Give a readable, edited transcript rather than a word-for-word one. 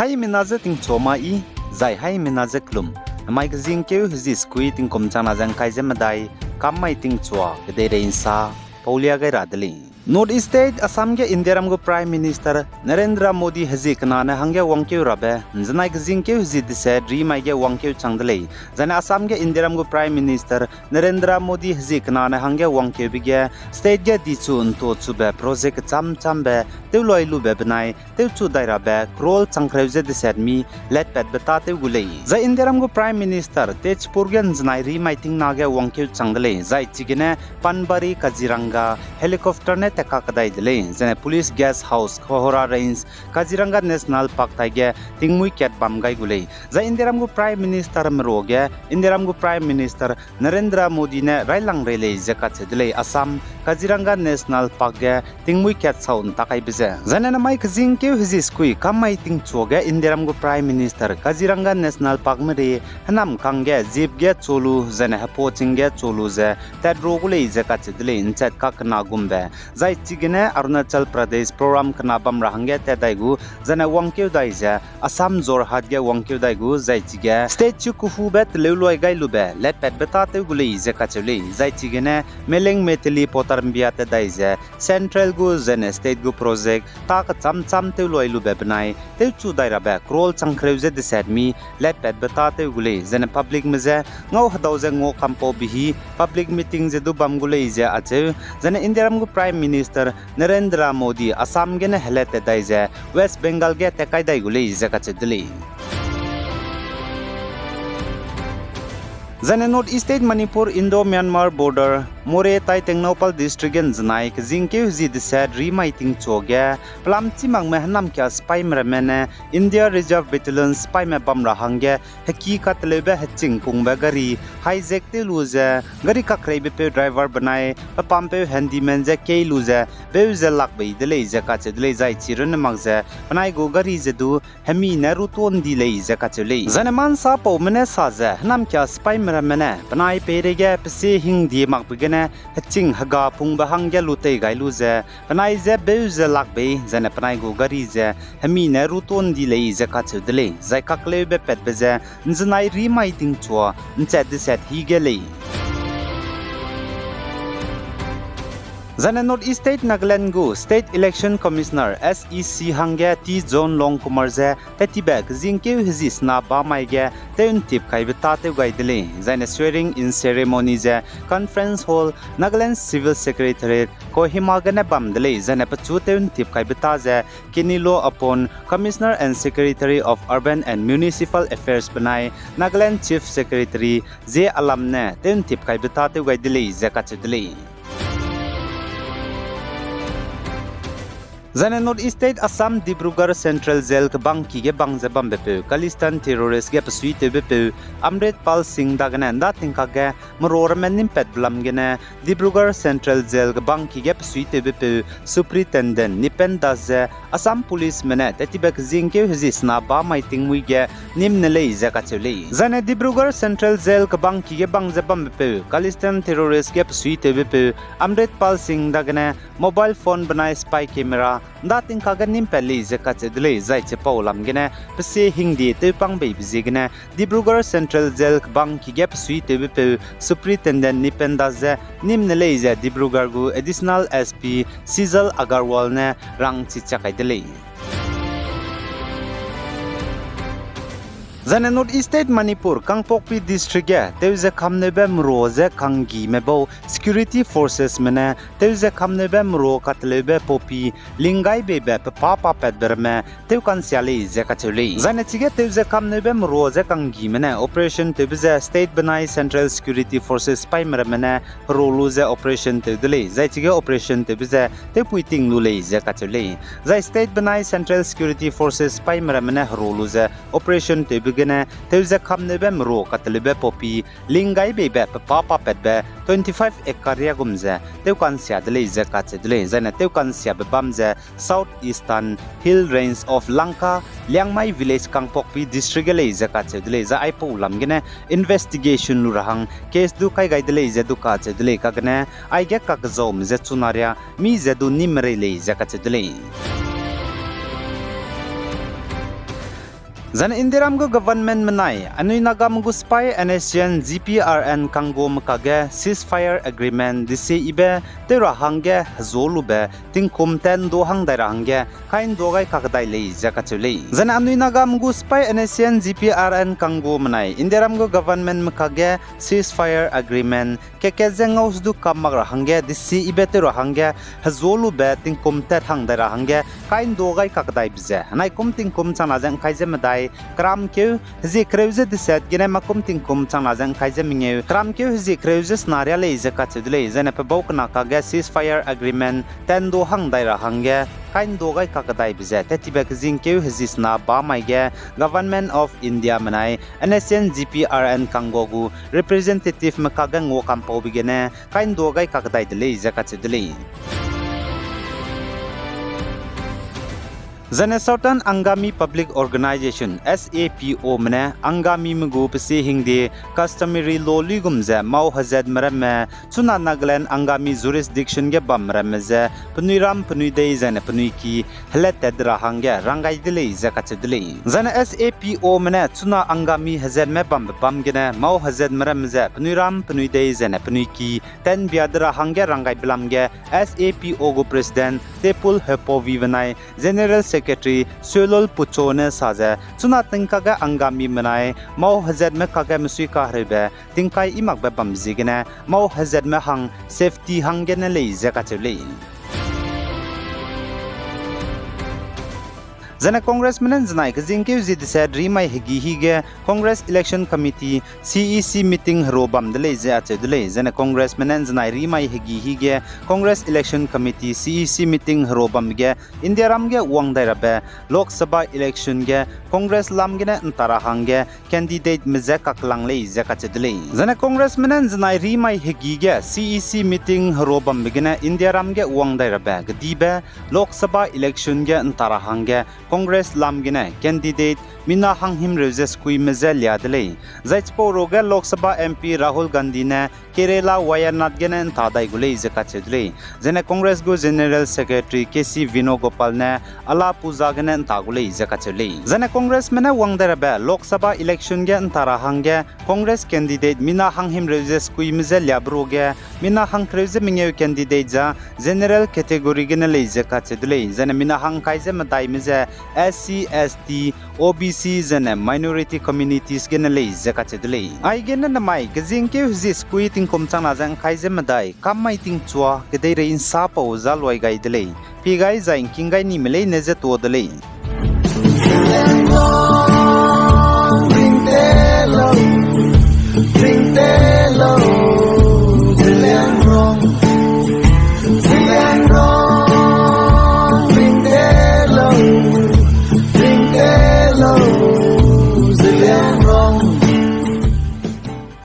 Hai minaze ting choma I zai hai minaze klum mai gzing keu hzi skui ting komchana jang kai jemadai kammai ting chwa gede reinsa paulia gai radli North East State Assam ge Indiaram go Prime Minister Narendra Modi hazi kana hangge wangkeu rabe janai gzing keu hzi dise dri mai ge wangkeu changdlei jana Assam ge Indiaram go Prime Minister Narendra Modi hazi kana hangge wangkeu bige state ge dichun to chube project cham be teuloi lu be bnai teu chu daira be krol changkreuze dise mi let pet beta teu gulei za Indiaram go Prime Minister Tejpur ge janai ri mai ting na ge wangkeu changdlei zai chigene Panbari Kaziranga helicopter ne teka kadai dile jene police guest house khohora range Kaziranga National Park taige tingmui ket bamgai gulei za Indiaram go Prime Minister mroge Indiaram go Prime Minister Narendra Modi ne railang rele jaka chedile Assam Kaziranga National Park ge tingmui ket saun takai bize jane na mai kjing ke hiji skui kamai ting choge Indiaram go Prime Minister Kaziranga National Park mere hanam kangge jeep ge cholu jane hapo chingge cholu je tad rogulei jaka chedile inchat kakna gumbe zai chigene Arunachal Pradesh program kana bam rahange te daigu jana wangkeu daija Assam Jorhat ge wangkeu daigu zai chige state kufu bet leuloi gai lube let pet beta te gulei je kachuli zai chigene meleng meteli potarmbia te daija central gu jene state gu project tak cham te loi lube bnai te chu daira ba krol changkreuze de set mi let pet beta te gulei jene public meze ngau hadau je ngo kampo bihi public meeting je du bam gulei je ache jene Indiaram gu Prime Minister Narendra Modi Assam ge ne helete daije West Bengal ge tekai dai gulei jaka chedli Jane North East State Manipur Indo-Myanmar border More tai Tengnopal district gen janai kjingke hji dise ri mai ting choge plamchi mangme hanam kya spy mramene India Reserve Battalion spy me bam rahange heki katlebe heching pungba gari hijack te luze gari kakrei be pe driver banai pampe handyman je ke luze beuze lakbai dele je ka chedle jai chiron magje banai go gari je du hemi na ruton di lei je ka chele zaneman sa po mene sa je hanam kya spy mramene banai perege pse hing di mak heching haga pung bahang ge lute gai luze panai je beuze lakbe jane panai go gari je hemi ne ruton di lei je ka chudle zai kakle be pet be je njnai ri mai ting chwa nche de set hi ge lei Jane North East State Nagaland go State Election Commissioner SEC hangge T Zone Long Kumar je tetibek jingke hji sna ba mai ge teun tip kai beta te gai dele jane swearing in ceremony je conference hall Nagaland Civil Secretariat Kohima gane bam dele jane pachu teun tip kai beta je kinilo upon Commissioner and Secretary of Urban and Municipal Affairs banai Nagaland Chief Secretary je alamne teun tip kai beta te gai dele je ka chedle Jane North East State Assam Dibrugarh Central Jail ke bangki ge bangje bambe pe Khalistan terrorist ge psui te be pe Amritpal Singh dagane nda tingka ge mror menim pet blam ge ne Dibrugarh Central Jail ke bangki ge psui te be pe Superintendent Nipen Das je Assam Police mene tetibek jingke hjisna ba mai tingmui ge nimne lei je ka chele Jane Dibrugarh Central Jail ke bangki ge bangje bambe pe Khalistan terrorist ge psui te be pe Amritpal Singh dagane mobile phone banai spy camera dating kaga nim peli je ka chedle zai che paulam gene pse hingdi te pang be bizigene Dibrugarh Central Jail bang ki gap sui te be pe Superintendent Nipenda je nim ne le je Dibrugarh gu additional SP Sijal Agarwal ne rang chi chakai dele Jane North East State Manipur Kangpokpi district ge teuze khamnebe mroze kangi mebo security forces mene teuze khamnebe mro katlebe popi lingai bebe papa pedberme teukan siali je kachuli Jane chige teuze khamnebe mroze kangi mene operation teuze state banai central security forces spy mene rolu je operation teudle jai chige operation teuze tepuiting lule je kachuli jai state banai central security forces spy mene rolu je operation gene teuze khamnebe mro katlebe popi lingai bebe papa pedbe 25 ekaria gumje teukan sia dele je ka chedle jana teukan sia be bamje south eastern hill range of Lanka Liangmai village Kangpokpi district le je ka chedle ja aipo lam gene investigation lu rahang case du kai gai dele je du ka chedle ka gene ai ge ka zom je chunaria mi je du nimre le je ka chedle Zan Indiram go government manai anui Naga mgu spy NSN GPRN Kango mkage ceasefire agreement disi ibe tera hange zolube tingkum ten do hang daira hange kain dogai kakdai lei jakachule zan anui Naga mgu spy NSN GPRN Kango manai Indiram go government mkage ceasefire agreement kekezeng aus du kamagra hange disi ibe tera hange zolube tingkum ten hang daira hange kain dogai kakdai bze nai kum tingkum chana jang khaije madai kram keu zi kreuze diset gine makum tingkum chana jang khaije minge kram keu zi kreuze snaria le jakachudle zane pe bokna ka ga ceasefire agreement ten do hang daira hange kain dogai kakadai bze tetibek jing keu hizisna ba maige government of India manai NSN GPRN Kangogu representative makaga ngo kampo bigene kain dogai kakadai dele jakachudle Zane Southern Angami Public Organization SAPO mane Angami mgu psi hingde customary law ligumze mau hazad marame chuna Nagaland Angami jurisdiction ge bamrame ze puniram punidei zane puniki hleted rahange rangai dile zakachidle zane SAPO mane chuna Angami hazad me bam gene mau hazad marame ze puniram punidei zane puniki ten biadra hange rangai blamge SAPO go president Tepul Hepovi vanai general Secretary Sulol Puchone saja chuna tingkaga Angami manai mau hazard me kaga musui ka hrebe tingkai imak ba bamjigene mau hazard me hang safety hangene le jakachule Zana congressman zanai kazingke zid said rimai higi hige Congress Election Committee CEC meeting robam dele zache dele zana congressman zanai rimai higi hige Congress Election Committee CEC meeting robam ge India ramge wang dairabe Lok Sabha election ge Congress lamgene antara hange candidate meze kaklang le zakache dele zana congressman zanai rimai higi ge CEC meeting robam begene India ramge wang dairabe gdibe Lok Sabha election ge antara hange Congress lamgine candidate Mina Hanghim Roses Kui Mezelia Dele Zaitpo Roga Lok Sabha MP Rahul Gandhi ne Kerala Wayanad Gene Tadai Gule Zakachedle Zene Congress go General Secretary KC Vinogopal ne Ala Puja Gene Tagule Zakachedle Zene Congress mene Wangdarabe Lok Sabha election ge Antara Hange Congress candidate Mina Hanghim Roses Kui Mezelia Broge Mina Hang Reze Minge candidate za General category Gene Le Zakachedle Zene Mina Hang Kaize Madai Meze SC, ST, OBC zane minority communities gena le zakachedle ai gena namai gazingke huzis kuiting komchana jang khaije madai kamai ting chua gedei rein sa pau zalwai gaidle pigai zain kingai ni mele neje to dele